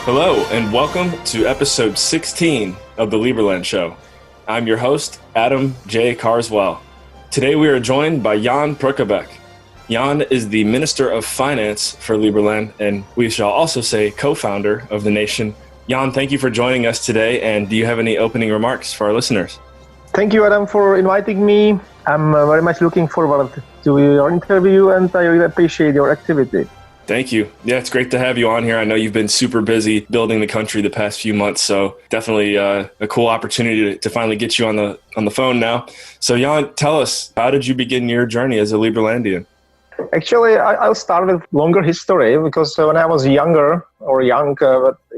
Hello, and welcome to episode 16 of the Liberland Show. I'm your host, Adam J. Carswell. Today we are joined by Jan Purkrabek. Jan is the Minister of Finance for Liberland, and we shall also say co-founder of the nation. Jan, thank you for joining us today, and do you have any opening remarks for our listeners? Thank you, Adam, for inviting me. I'm very much looking forward to your interview, and I really appreciate your activity. Thank you. Yeah, it's great to have you on here. I know you've been super busy building the country the past few months, so definitely a cool opportunity to finally get you on the phone now. So Jan, tell us, how did you begin your journey as a Liberlandian? Actually, I'll start with longer history because when I was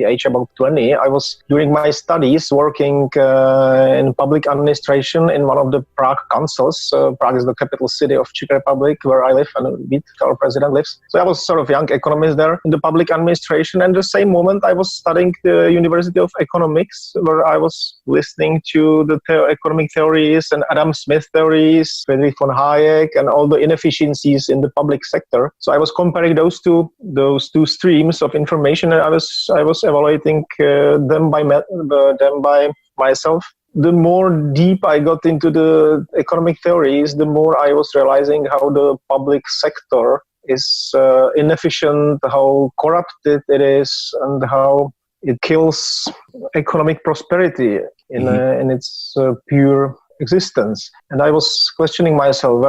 age about 20, I was doing my studies working in public administration in one of the Prague councils. Prague is the capital city of Czech Republic, where I live and our president lives. So I was sort of young economist there in the public administration. And at the same moment, I was studying the University of Economics, where I was listening to the economic theories and Adam Smith theories, Friedrich von Hayek, and all the inefficiencies in the public sector. So I was comparing those two streams of information, and I was evaluating them by myself. The more deep I got into the economic theories, the more I was realizing how the public sector is inefficient, how corrupted it is, and how it kills economic prosperity in its pure existence. And I was questioning myself,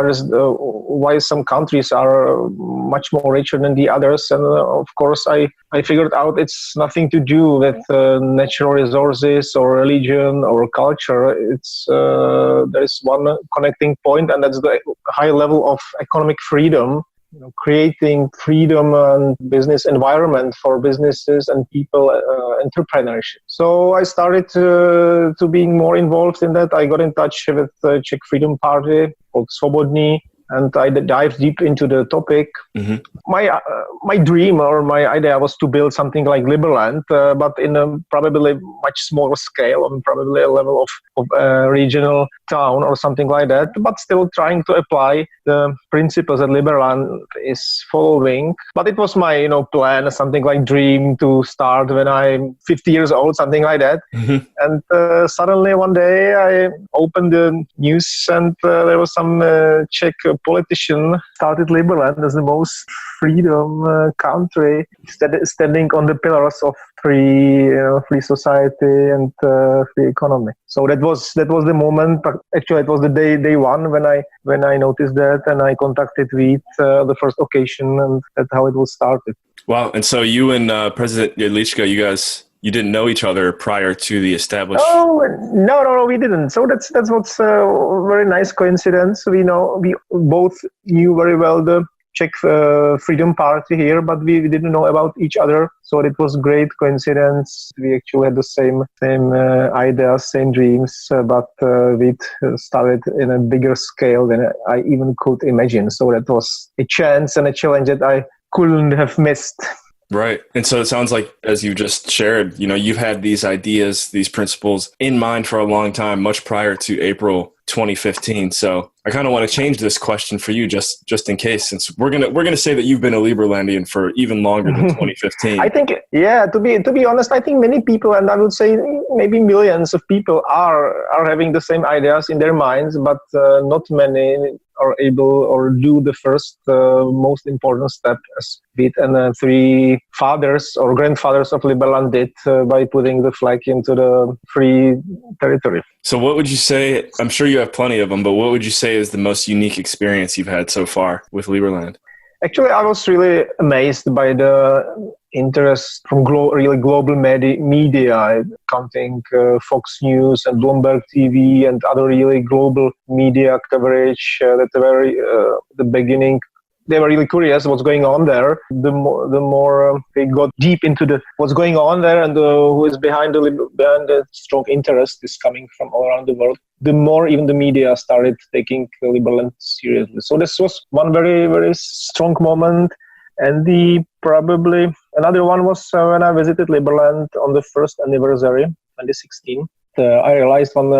why some countries are much more richer than the others. And of course, I figured out it's nothing to do with natural resources or religion or culture. There is one connecting point, and that's the high level of economic freedom. Creating freedom and business environment for businesses and people, entrepreneurship. So I started to being more involved in that. I got in touch with the Czech Freedom Party called Svobodný, and I dived deep into the topic. Mm-hmm. My dream or my idea was to build something like Liberland, but in a probably much smaller scale, on probably a level of a regional town or something like that, but still trying to apply the principles that Liberland is following. But it was my plan, something like dream to start when I'm 50 years old, something like that. Mm-hmm. And suddenly one day I opened the news and there was some Czech politician started Liberland as the most freedom country, standing on the pillars of free society and free economy. So that was the moment. Actually, it was the day one when I noticed that, and I contacted Vít the first occasion, and that's how it was started. Wow! And so you and President Jedlička, you didn't know each other prior to the establishment? Oh, no, we didn't. So that's what's a very nice coincidence. We both knew very well the Czech Freedom Party here, but we didn't know about each other. So it was great coincidence. We actually had the same ideas, same dreams, but we started in a bigger scale than I even could imagine. So that was a chance and a challenge that I couldn't have missed. Right. And so it sounds like, as you just shared, you've had these ideas, these principles in mind for a long time, much prior to April 2015. So I kind of want to change this question for you just in case, since we're gonna say that you've been a Liberlandian for even longer than 2015. I think, to be honest, I think many people, and I would say maybe millions of people are having the same ideas in their minds, but not many are able or do the first most important step, as Vít and three fathers or grandfathers of Liberland did by putting the flag into the free territory. So what would you say, I'm sure you have plenty of them, but what would you say is the most unique experience you've had so far with Liberland? Actually, I was really amazed by the interest from global media, counting Fox News and Bloomberg TV and other really global media coverage that were the beginning. They were really curious what's going on there. The more they got deep into what's going on there and who is behind the strong interest is coming from all around the world, the more even the media started taking Liberland seriously. So this was one very, very strong moment. And probably another one was when I visited Liberland on the first anniversary, 2016. I realized one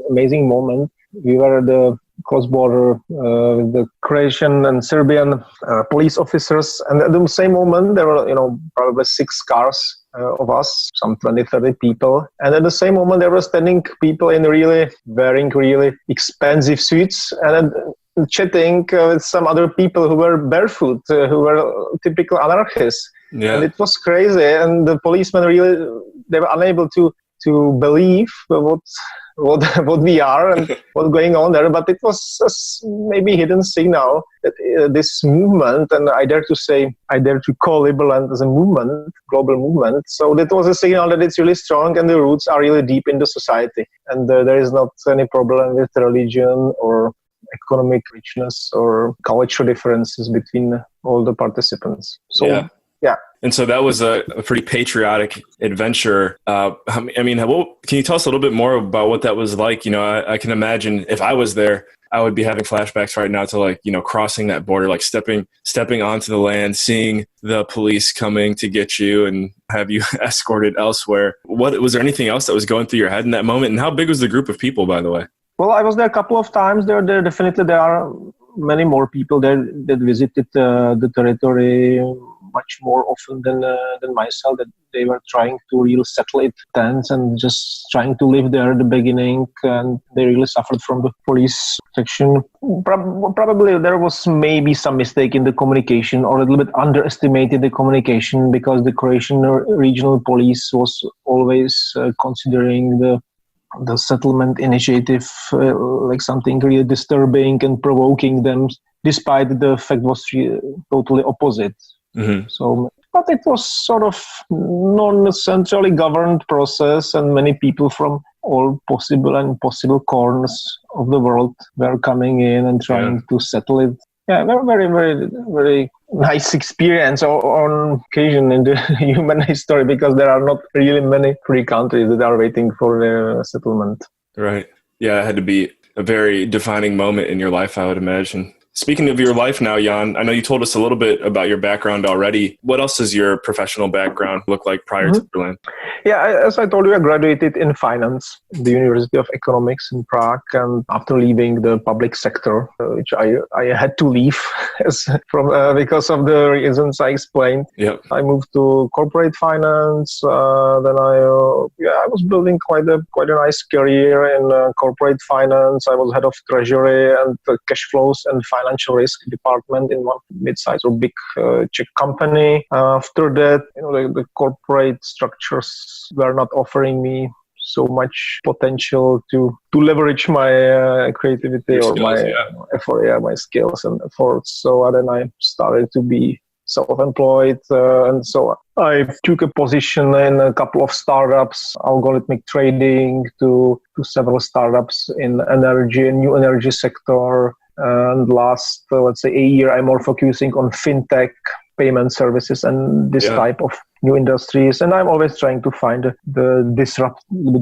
amazing moment. We were at the cross-border with the Croatian and Serbian police officers, and at the same moment there were, probably 6 cars of us, some 20, 30 people. And at the same moment, there were standing people in wearing really expensive suits and chatting with some other people who were barefoot, who were typical anarchists. Yeah. And it was crazy. And the policemen they were unable to believe what we are and what's going on there. But it was a maybe hidden signal that this movement, and I dare to call Liberland as a movement, global movement. So that was a signal that it's really strong and the roots are really deep in the society. And there is not any problem with religion or economic richness or cultural differences between all the participants. So, yeah. And so that was a pretty patriotic adventure. I mean, can you tell us a little bit more about what that was like? You know, I can imagine if I was there, I would be having flashbacks right now to, like, you know, crossing that border, like stepping onto the land, seeing the police coming to get you and have you escorted elsewhere. Was there anything else that was going through your head in that moment? And how big was the group of people, by the way? Well, I was there a couple of times. There are many more people there that visited the territory much more often than myself. That they were trying to really settle it tents and just trying to live there at the beginning, and they really suffered from the police protection. Probably there was maybe some mistake in the communication, or a little bit underestimated the communication, because the Croatian regional police was always considering the settlement initiative like something really disturbing and provoking them, despite the fact was totally opposite. Mm-hmm. So, but it was sort of non-centrally governed process, and many people from all possible and impossible corners of the world were coming in and trying to settle it. Yeah, very, very, very nice experience on occasion in the human history, because there are not really many free countries that are waiting for their settlement. Right. Yeah, it had to be a very defining moment in your life, I would imagine. Speaking of your life now, Jan, I know you told us a little bit about your background already. What else does your professional background look like prior to Liberland? Yeah, as I told you, I graduated in finance at the University of Economics in Prague, and after leaving the public sector, which I had to leave because of the reasons I explained, I moved to corporate finance. Then I was building quite a nice career in corporate finance. I was head of treasury and cash flows and financial risk department in one mid-sized or big Czech company. After that, the corporate structures were not offering me so much potential to leverage my creativity or my effort, my skills and efforts. So then I started to be self-employed, and so I took a position in a couple of startups, algorithmic trading, to several startups in energy and new energy sector. And last, let's say, a year, I'm more focusing on fintech, payment services, and this type of new industries. And I'm always trying to find the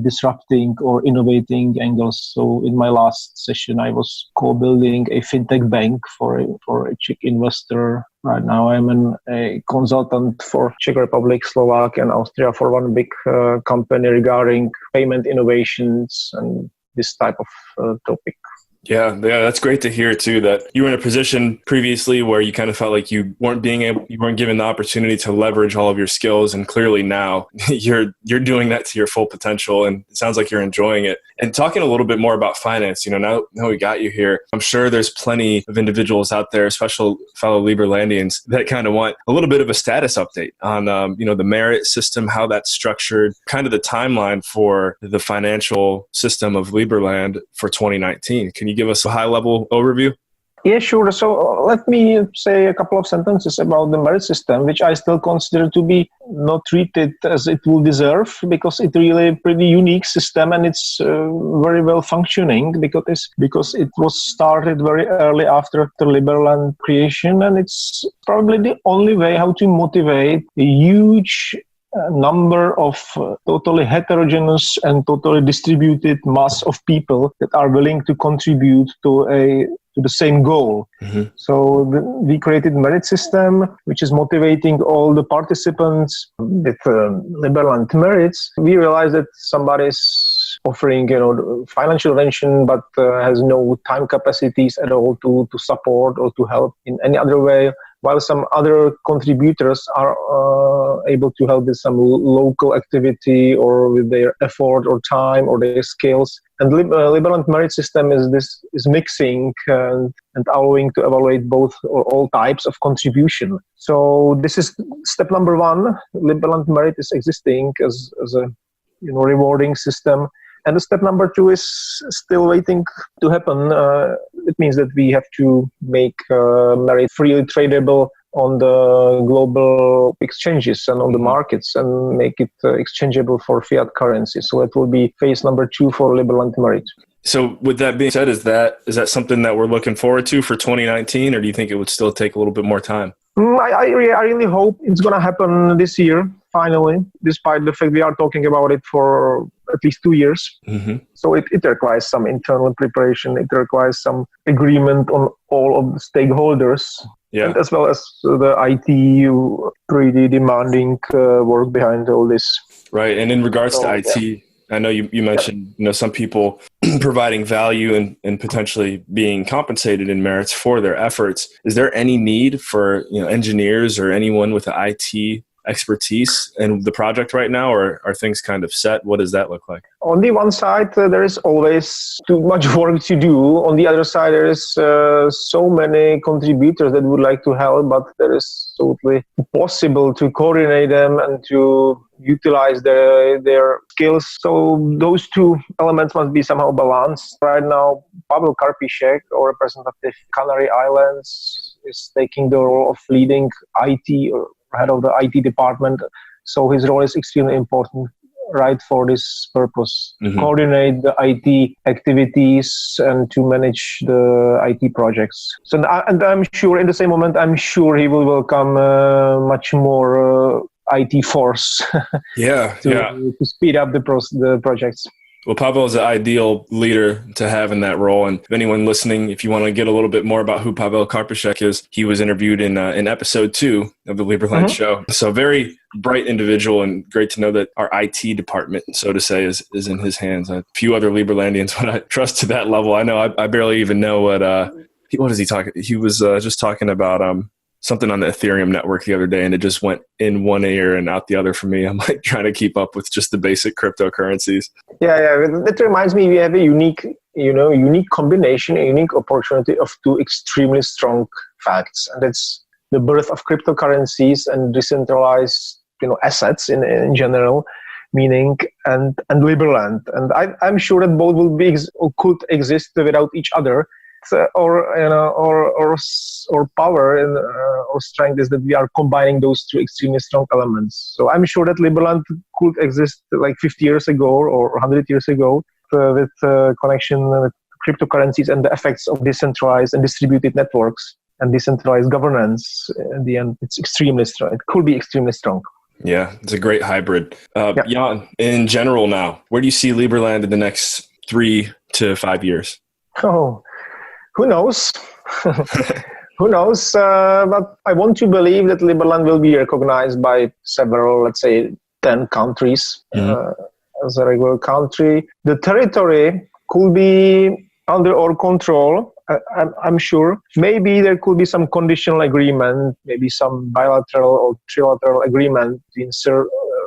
disrupting or innovating angles. So in my last session, I was co-building a fintech bank for a Czech investor. Right now, I'm a consultant for Czech Republic, Slovakia, and Austria for one big company regarding payment innovations and this type of topic. Yeah, that's great to hear too, that you were in a position previously where you kind of felt like you weren't given the opportunity to leverage all of your skills, and clearly now you're doing that to your full potential, and it sounds like you're enjoying it. And talking a little bit more about finance, now we got you here, I'm sure there's plenty of individuals out there, especially fellow Liberlandians, that kind of want a little bit of a status update on the merit system, how that's structured, kind of the timeline for the financial system of Liberland for 2019. Can you give us a high-level overview? Yeah, sure. So let me say a couple of sentences about the merit system, which I still consider to be not treated as it will deserve, because it's really a pretty unique system, and it's very well functioning because it was started very early after the Liberland creation, and it's probably the only way how to motivate a huge number of totally heterogeneous and totally distributed mass of people that are willing to contribute to the same goal. Mm-hmm. So we created merit system, which is motivating all the participants with Liberland merits. We realized that somebody is offering financial intervention, but has no time capacities at all to support or to help in any other way. while some other contributors are able to help with some local activity or with their effort or time or their skills. And Liberland merit system is mixing and allowing to evaluate both or all types of contribution. So this is step number one. Liberland merit is existing as a rewarding system. And the step number two is still waiting to happen. It means that we have to make merit freely tradable on the global exchanges and on the markets and make it exchangeable for fiat currency. So that will be phase number two for Liberland merit. So with that being said, is that something that we're looking forward to for 2019, or do you think it would still take a little bit more time? I really hope it's going to happen this year, finally, despite the fact we are talking about it for at least 2 years. Mm-hmm. So it requires some internal preparation. It requires some agreement on all of the stakeholders, and as well as the IT pretty demanding work behind all this. Right. And in regards to IT, I know you mentioned some people providing value and potentially being compensated in merits for their efforts. Is there any need for engineers or anyone with an IT expertise in the project right now, or are things kind of set? What does that look like? On the one side, there is always too much work to do. On the other side, there is so many contributors that would like to help, but there is totally impossible to coordinate them and to utilize their skills. So those two elements must be somehow balanced. Right now, Pavel Krasnov, our representative Canary Islands, is taking the role of leading IT or head of the IT department. So his role is extremely important, right, for this purpose. Mm-hmm. Coordinate the IT activities and to manage the IT projects. So, and I'm sure in the same moment, I'm sure he will welcome much more IT force to speed up the projects. Well, Pavel is an ideal leader to have in that role. And if anyone listening, if you want to get a little bit more about who Pavel Krasnov is, he was interviewed in episode 2 of the Liberland show. So very bright individual, and great to know that our IT department, so to say, is in his hands. A few other Liberlandians would I trust to that level. I know I barely even know what is he talking? He was just talking about something on the Ethereum network the other day, and it just went in one ear and out the other for me. I'm like trying to keep up with just the basic cryptocurrencies. Yeah. That reminds me, we have a unique combination, a unique opportunity of two extremely strong facts, and that's the birth of cryptocurrencies and decentralized, assets in general, meaning and Liberland. And I'm sure that both will be or could exist without each other. Or power and or strength is that we are combining those two extremely strong elements. So I'm sure that Liberland could exist like 50 years ago or 100 years ago with connection with cryptocurrencies and the effects of decentralized and distributed networks and decentralized governance. In the end, it's extremely strong. It could be extremely strong. Yeah, it's a great hybrid. Jan, in general now, where do you see Liberland in the next 3 to 5 years? Oh, who knows? Who knows? But I want to believe that Liberland will be recognized by several, let's say, 10 countries as a regular country. The territory could be under our control, I'm sure. Maybe there could be some conditional agreement, maybe some bilateral or trilateral agreement between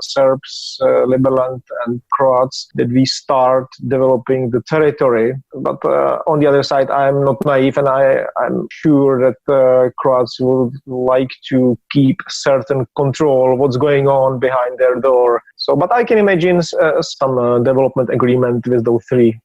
Serbs, Liberland and Croats that we start developing the territory. But on the other side, I'm not naive, and I'm sure that Croats would like to keep certain control of what's going on behind their door. So, but I can imagine some development agreement with those three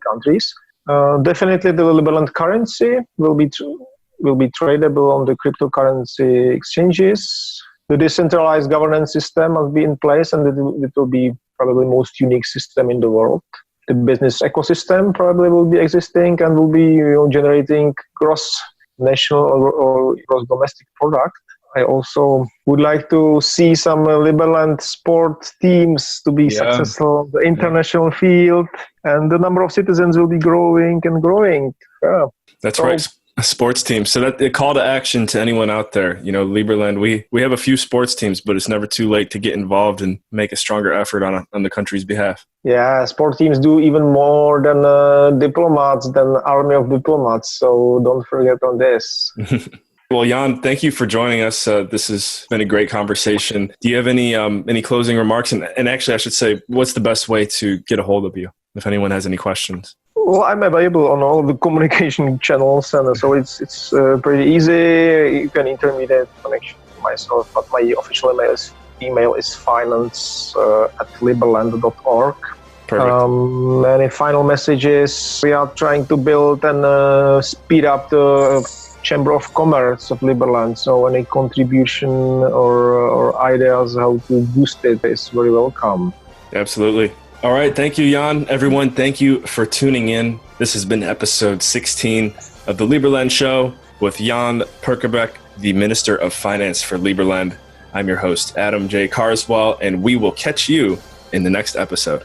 countries. Definitely the Liberland currency will be tradable on the cryptocurrency exchanges. The decentralized governance system must be in place, and it will be probably the most unique system in the world. The business ecosystem probably will be existing and will be generating gross national or gross domestic product. I also would like to see some Liberland sport teams to be successful on the international field, and the number of citizens will be growing and growing. Yeah. That's right. A sports team. So that a call to action to anyone out there, Liberland, we have a few sports teams, but it's never too late to get involved and make a stronger effort on the country's behalf. Yeah, sport teams do even more than diplomats, than army of diplomats. So don't forget on this. Well, Jan, thank you for joining us. This has been a great conversation. Do you have any closing remarks? And actually, I should say, what's the best way to get a hold of you if anyone has any questions? Well, I'm available on all the communication channels, and so it's pretty easy. You can intermediate connection to myself, but my official email is finance@liberland.org. Perfect. Any final messages? We are trying to build and speed up the Chamber of Commerce of Liberland. So any contribution or ideas how to boost it is very welcome. Absolutely. All right. Thank you, Jan. Everyone, thank you for tuning in. This has been episode 16 of the Liberland Show with Jan Purkrabek, the Minister of Finance for Liberland. I'm your host, Adam J. Carswell, and we will catch you in the next episode.